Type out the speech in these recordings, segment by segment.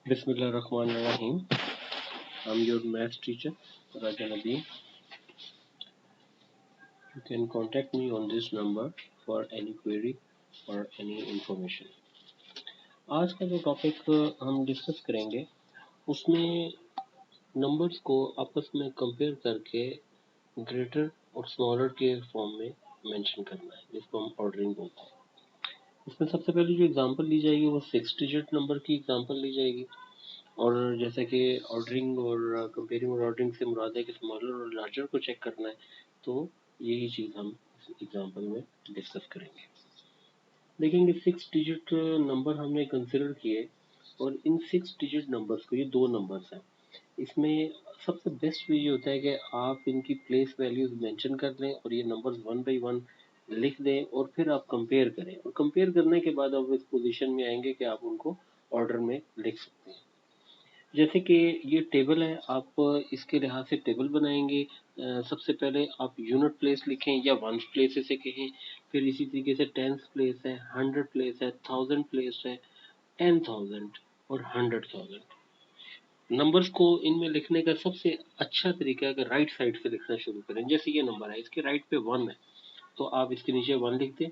Bismillahirrahmanirrahim. I'm your math teacher, Raja Nadeem. You can contact me on this number for any query or any information. आज का जो topic हम discuss करेंगे उसमें numbers को आपस में कंपेयर करके ग्रेटर और स्मॉलर के फॉर्म में मेंशन करना है, जिसको हम ऑर्डरिंग बोलते हैं। इसमें सबसे पहले जो एग्जांपल ली जाएगी वो 6 डिजिट नंबर की एग्जांपल ली जाएगी। और जैसे कि ऑर्डरिंग और कंपेयरिंग और ऑर्डरिंग से मुराद है कि स्मॉलर और लार्जर को चेक करना है, तो यही चीज़ हम इस एग्जांपल में डिस्कस करेंगे। देखेंगे 6 डिजिट नंबर हमने कंसिडर किए और इन 6 डिजिट नंबर्स को, ये दो नंबर्स हैं, इसमें सबसे बेस्ट वे ये होता है कि आप इनकी प्लेस वैल्यूज मेंशन कर दें और ये नंबर्स वन बाई वन लिख दें और फिर आप कंपेयर करें, और कंपेयर करने के बाद आप इस पोजीशन में आएंगे कि आप उनको ऑर्डर में लिख सकते हैं। जैसे कि ये टेबल है, आप इसके लिहाज से टेबल बनाएंगे। सबसे पहले आप यूनिट प्लेस लिखें या वंस प्लेस इसे कहें, फिर इसी तरीके से टेंस प्लेस है, 100 प्लेस है, 1000 प्लेस है, 10,000 और 100,000। नंबर्स को इनमें लिखने का सबसे अच्छा तरीका है कि राइट साइड से लिखना शुरू करें। जैसे ये नंबर है, इसके राइट पे 1 है, तो आप इसके नीचे 1 लिख दें।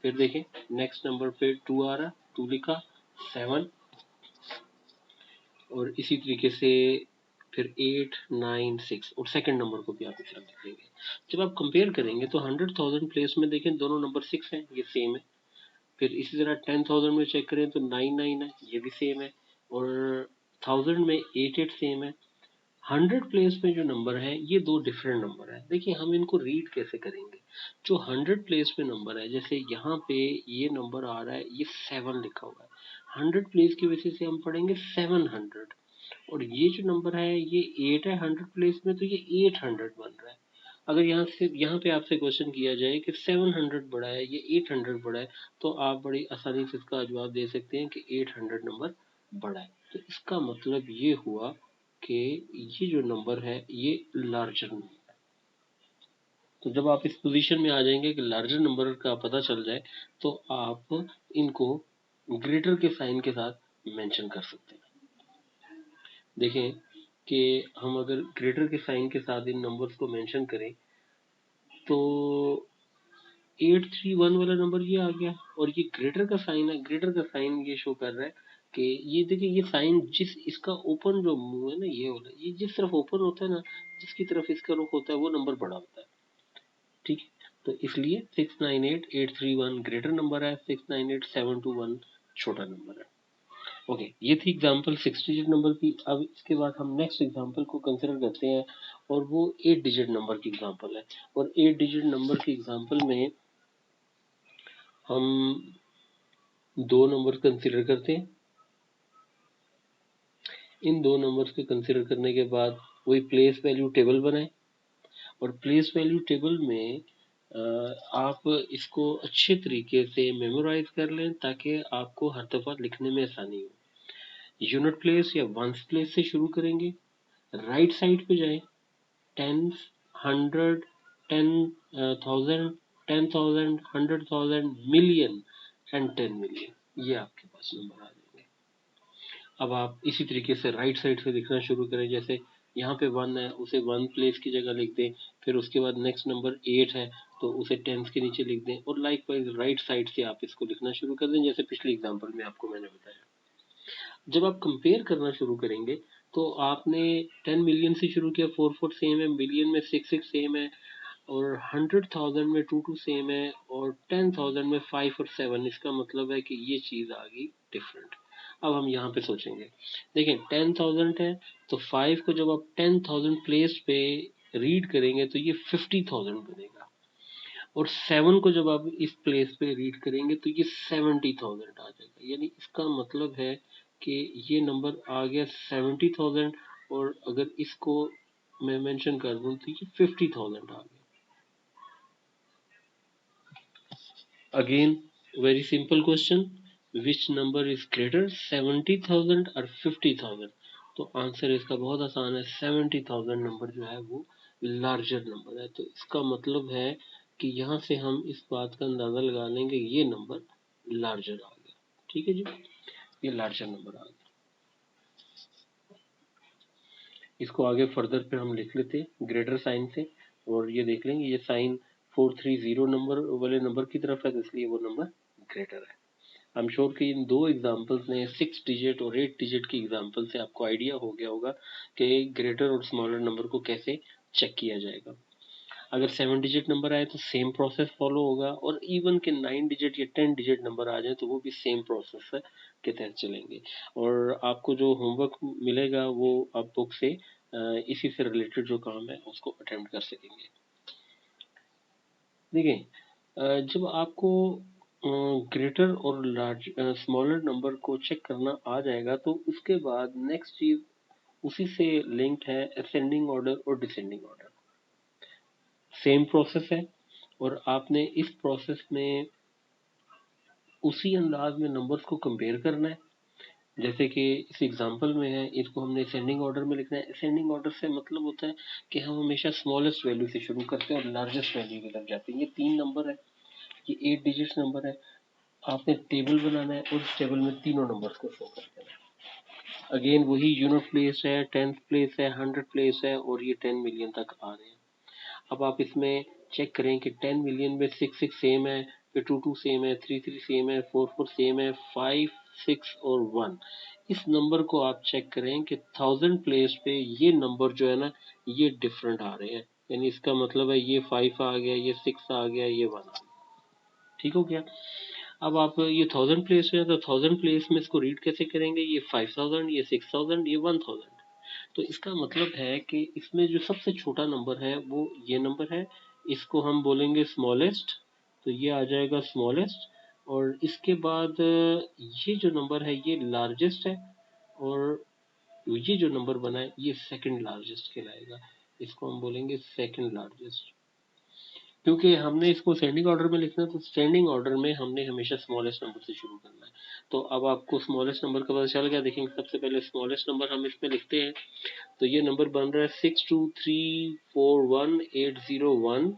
फिर देखें नेक्स्ट नंबर पे 2 आ रहा, 2 लिखा, 7, और इसी तरीके से फिर 8, 9, 6, और सेकंड नंबर को भी आप इस तरह लिख देंगे। जब आप कंपेयर करेंगे तो 100,000 प्लेस में देखें दोनों नंबर 6 हैं, ये सेम है। फिर इसी तरह 10,000 में चेक करें तो 9, 9 है, ये भी सेम है। और 1000 में 8, 8 सेम है। 100 प्लेस में जो नंबर है ये दो डिफरेंट नंबर है। देखिए हम इनको रीड कैसे करेंगे। जो 100 प्लेस में नंबर है, जैसे यहाँ पे ये नंबर आ रहा है, ये 7 लिखा हुआ है, 100 प्लेस की वजह से हम पढ़ेंगे 700। और ये जो नंबर है ये 8 है 100 प्लेस में, तो ये 800 बन रहा है। अगर यहाँ पे आपसे क्वेश्चन किया जाए कि 700 बड़ा है ये 800 बड़ा है, तो आप बड़ी आसानी से इसका जवाब दे सकते हैं कि 800 नंबर बड़ा है। तो इसका मतलब ये हुआ कि ये जो नंबर है ये लार्जर नंबर है। तो जब आप इस पोजीशन में आ जाएंगे कि लार्जर नंबर का पता चल जाए, तो आप इनको ग्रेटर के साइन के साथ मेंशन कर सकते हैं। देखें कि हम अगर ग्रेटर के साइन के साथ इन नंबर्स को मेंशन करें तो 831 वाला नंबर ये आ गया, और ये ग्रेटर का साइन है। ग्रेटर का साइन ये शो कर रहा है कि ये देखिए ये साइन जिस इसका ओपन जो मुंह है ना, ये वाला, ये जिस तरफ ओपन होता है ना, जिसकी तरफ इसका रुख होता है वो नंबर बड़ा होता है। ठीक है, तो इसलिए 698,831 ग्रेटर नंबर है, 698,721 छोटा नंबर है। ओके, ये थी एग्जांपल 6 डिजिट नंबर की। अब इसके बाद हम नेक्स्ट एग्जांपल को कंसिडर करते हैं, और वो 8 डिजिट नंबर की एग्जांपल है। और 8 डिजिट नंबर की एग्जांपल में हम दो नंबर कंसिडर करते हैं। इन दो नंबर्स के कंसिडर करने के बाद वही प्लेस वैल्यू टेबल बनाएं, और प्लेस वैल्यू टेबल में आप इसको अच्छे तरीके से मेमोराइज कर लें ताकि आपको हर दफ़ा लिखने में आसानी हो। यूनिट प्लेस या वंस प्लेस से शुरू करेंगे, राइट साइड पे जाएं, टेंस, 100, 10,000, 10,000, 100,000, मिलियन एंड 10 मिलियन, ये आपके पास नंबर आ जाएंगे। अब आप इसी तरीके से राइट साइड से लिखना शुरू करें। जैसे यहाँ पे 1 है, उसे 1 प्लेस की जगह लिख दें। फिर उसके बाद नेक्स्ट नंबर 8 है, तो उसे टेंस के नीचे लिख दें। और लाइक वाइज राइट साइड से आप इसको लिखना शुरू कर दें, जैसे पिछले एग्जाम्पल में आपको मैंने बताया। जब आप कंपेयर करना शुरू करेंगे तो आपने 10 मिलियन से शुरू किया, 4 4 सेम है, मिलियन में 6 6 सेम है, और 100,000 में 2 2 सेम है, और 10,000 में 5 और 7। इसका मतलब है कि ये चीज आ गई डिफरेंट। अब हम यहाँ पे सोचेंगे, देखें 10,000 है, तो 5 को जब आप 10,000 प्लेस पे रीड करेंगे तो ये 50,000 बनेगा, और 7 को जब आप इस प्लेस पे रीड करेंगे तो ये 70,000 आ जाएगा। यानी इसका मतलब है कि ये नंबर आ गया 70,000, और अगर इसको मैं मेंशन कर दूं तो ये 50,000 आ गया। Again very simple question, which number is greater, 70,000 और 50,000? तो आंसर इसका बहुत आसान है, 70,000 नंबर जो है वो लार्जर नंबर है। तो इसका मतलब है कि यहाँ से हम इस बात का अंदाजा लगा लेंगे ये नंबर लार्जर आ गया। ठीक है जी, ये लार्जर नंबर आ गया। इसको आगे फर्दर पे हम लिख लेते हैं ग्रेटर साइन से, और ये देख लेंगे ये साइन 430 नंबर वाले नंबर की तरफ है, तो इसलिए वो नंबर ग्रेटर है। आई एम श्योर कि इन दो एग्जाम्पल्स ने 6 डिजिट और 8 डिजिट की एग्जाम्पल से आपको आइडिया हो गया होगा कि ग्रेटर और स्मॉलर नंबर को कैसे चेक किया जाएगा। अगर 7 डिजिट नंबर आए तो सेम प्रोसेस फॉलो होगा, और इवन के 9 डिजिट या 10 डिजिट नंबर आ जाए तो वो भी सेम प्रोसेस के तहत चलेंगे। और आपको जो होमवर्क मिलेगा वो आप बुक से इसी से रिलेटेड जो काम है उसको अटेम्प्ट कर सकेंगे। देखिए, जब आपको ग्रेटर और लार्ज स्मॉलर नंबर को चेक करना आ जाएगा तो उसके बाद नेक्स्ट चीज उसी से लिंक्ड है असेंडिंग ऑर्डर और डिसेंडिंग ऑर्डर। सेम प्रोसेस है, और आपने इस प्रोसेस में उसी अंदाज में नंबर्स को कंपेयर करना है। जैसे कि इस एग्जांपल में है, इसको हमने असेंडिंग ऑर्डर में लिखना है। असेंडिंग ऑर्डर से मतलब होता है कि हम हमेशा स्मॉलेस्ट वैल्यू से शुरू करते हैं और लार्जेस्ट वैल्यू की तरफ जाते हैं। ये 3 नंबर है, ये 8 डिजिट नंबर है। आपने टेबल बनाना है और उस टेबल में तीनों नंबर्स को शो कर देना है। अगेन वही यूनिट प्लेस है, टेंथ प्लेस है, 100 प्लेस है, और ये 10 मिलियन तक आ रहे हैं। अब आप इसमें चेक करें कि 10 मिलियन में 6 सेम है, फिर 2 सेम है, 3 सेम है, 4 सेम है, 5 6 और 1। इस नंबर को आप चेक करें कि 1000 प्लेस पे ये नंबर जो है ना ये डिफरेंट आ रहे हैं। यानी इसका मतलब है ये 5 आ गया, ये 6 आ गया, ये 1 आ गया। ठीक हो गया। अब आप ये 1000 प्लेस में है तो 1000 प्लेस में इसको रीड कैसे करेंगे? ये 5000, ये 6000, ये 1000। तो इसका मतलब है कि इसमें जो सबसे छोटा नंबर है वो ये नंबर है, इसको हम बोलेंगे स्मॉलेस्ट, तो ये आ जाएगा स्मॉलेस्ट। और इसके बाद ये जो नंबर है ये लार्जेस्ट है, और ये जो नंबर बना है ये सेकंड लार्जेस्ट कहलाएगा, इसको हम बोलेंगे सेकंड लार्जेस्ट। क्योंकि हमने इसको सेंडिंग ऑर्डर में लिखना है तो सेंडिंग ऑर्डर में हमने हमेशा स्मॉलेस्ट नंबर से शुरू करना है। तो अब आपको स्मॉलेस्ट नंबर का पता चल गया। देखेंगे सबसे पहले स्मॉलेस्ट नंबर हम इसमें लिखते हैं, तो ये नंबर बन रहा है 62341801।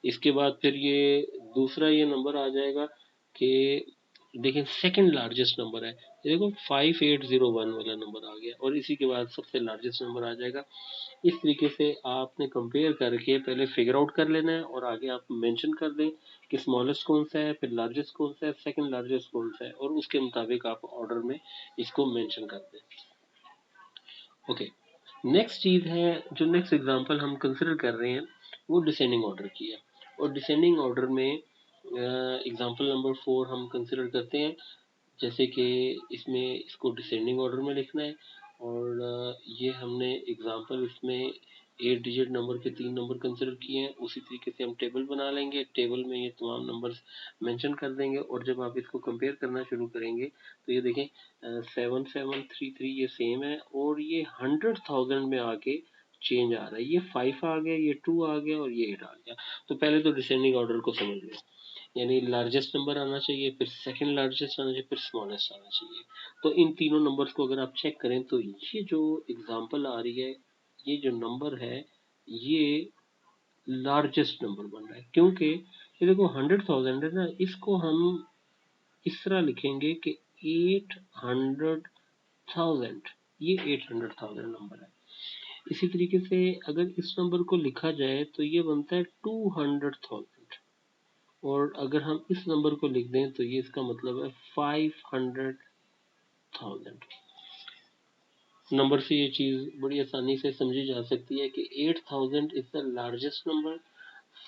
इसके बाद फिर ये दूसरा ये नंबर आ जाएगा कि देखिए सेकंड लार्जेस्ट नंबर है, ये देखो 5801 वाला नंबर आ गया, और इसी के बाद सबसे लार्जेस्ट नंबर आ जाएगा। इस तरीके से आपने कंपेयर करके पहले फिगर आउट कर लेना है, और आगे आप मेंशन कर दें कि स्मॉलेस्ट कौन सा है, फिर लार्जेस्ट कौन सा है, सेकंड लार्जेस्ट कौन सा है, और उसके मुताबिक आप ऑर्डर में इसको मेंशन कर दें। ओके, नेक्स्ट चीज है, जो नेक्स्ट एग्जांपल हम कंसिडर कर रहे हैं वो डिसेंडिंग ऑर्डर की है। और डिसेंडिंग ऑर्डर में एग्जांपल नंबर 4 हम कंसिडर करते हैं। जैसे कि इसमें इसको डिसेंडिंग ऑर्डर में लिखना है, और ये हमने एग्जांपल इसमें 8 डिजिट नंबर के 3 नंबर कंसिडर किए हैं। उसी तरीके से हम टेबल बना लेंगे, टेबल में ये तमाम नंबर्स मेंशन कर देंगे, और जब आप इसको कंपेयर करना शुरू करेंगे तो ये देखें 7733 ये सेम है, और ये 100,000 में आके चेंज आ रहा है। ये 5 आ गया, ये 2 आ गया, और ये 8 आ गया। तो पहले तो डिसेंडिंग ऑर्डर को समझ लो, यानी लार्जेस्ट नंबर आना चाहिए, फिर सेकंड लार्जेस्ट आना चाहिए, फिर स्मॉलेस्ट आना चाहिए। तो इन तीनों नंबर्स को अगर आप चेक करें तो ये जो एग्जांपल आ रही है, ये जो नंबर है ये लार्जेस्ट नंबर बन रहा है। क्योंकि ये देखो 100,000 है ना, इसको हम इस तरह लिखेंगे कि 800,000, ये 800,000 नंबर है। इसी तरीके से अगर इस नंबर को लिखा जाए तो ये बनता है 200,000, और अगर हम इस नंबर को लिख दें तो ये इसका मतलब है 500,000। नंबर से ये चीज बड़ी आसानी से समझी जा सकती है कि 8,000 is the largest number,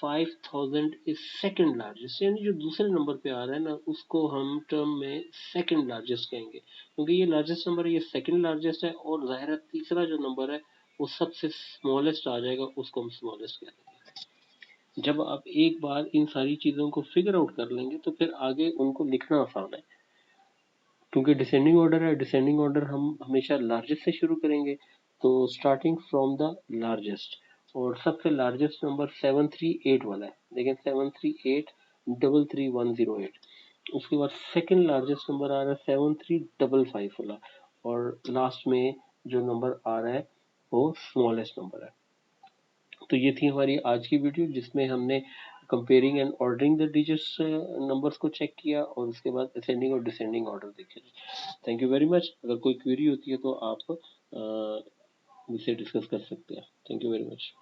5,000 is second largest, यानी जो दूसरे नंबर पे आ रहा है ना उसको हम टर्म में सेकंड लार्जेस्ट कहेंगे, क्योंकि ये लार्जेस्ट नंबर है, ये सेकंड लार्जेस्ट है, और जाहिर है तीसरा जो नंबर है वो सबसे स्मॉलेस्ट आ जाएगा, उसको हम स्मॉलेस्ट कहेंगे। जब आप एक बार इन सारी चीजों को फिगर आउट कर लेंगे तो फिर आगे उनको लिखना आसान है। क्योंकि डिसेंडिंग ऑर्डर है, डिसेंडिंग ऑर्डर हम हमेशा लार्जेस्ट से शुरू करेंगे, तो स्टार्टिंग फ्रॉम द लार्जेस्ट, और सबसे लार्जेस्ट नंबर 738 वाला है, देखें 738333108। उसके बाद सेकंड लार्जेस्ट नंबर आ रहा है 7355 वाला, और लास्ट में जो नंबर आ रहा है वो स्मॉलेस्ट नंबर है। तो ये थी हमारी आज की वीडियो जिसमें हमने comparing and ordering the digits numbers को चेक किया, और उसके बाद असेंडिंग और डिसेंडिंग ऑर्डर देखे। Thank you very much. अगर कोई क्वेरी होती है तो आप विषय डिस्कस कर सकते हैं। Thank you very much.